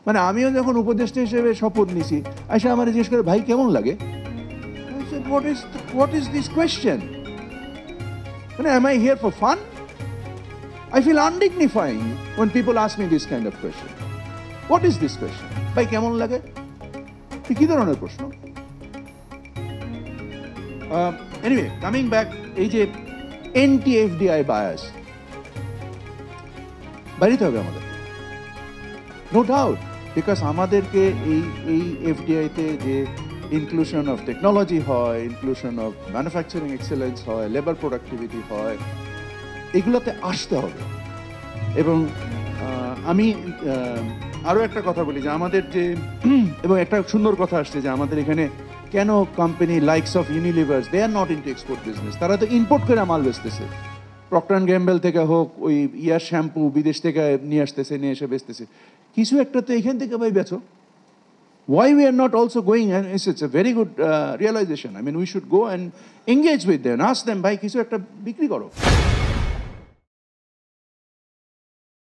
মানে আমিও যখন উপদেষ্টা হিসেবে শপথ নিছি আয়সা আমার জিজ্ঞেস করে ভাই কেমন লাগে হোয়াট ইজ দিস কোয়েশ্চেন মানে am I here for fun? I feel undignifying when people ask me this kind of question. What is this question? ভাই কেমন লাগে? কি ধরনের প্রশ্ন? Anyway, coming back, এই যে anti-FDI bias বাড়িতে হবে আমাদের নো ডাউট বিকজ আমাদেরকে এই এফডিআইতে যে ইনক্লুশন অফ টেকনোলজি হয়, ইনক্লুশন অফ ম্যানুফ্যাকচারিং এক্সেলেন্স হয়, লেবার প্রোডাক্টিভিটি হয়, এগুলোতে আসতে হবে। এবং আমি আরও একটা কথা বলি যে আমাদের যে এবং একটা সুন্দর কথা আসছে যে আমাদের এখানে কেন company likes of Unilever's they are not into export business, তারা তো ইম্পোর্ট করে মাল বেচতেছে। প্রক্টর অ্যান্ড গ্যাম্বেল থেকে হোক, ওই ইয়ার শ্যাম্পু বিদেশ থেকে নিয়ে আসতেছে, নিয়ে এসে বেচতেছে। কিছু একটা তো এখান থেকে ভাই বেচো। Why we are not also going, and it's a very good realization. I mean, we should go and engage with them, ask them, ভাই কিছু একটা বিক্রি করো।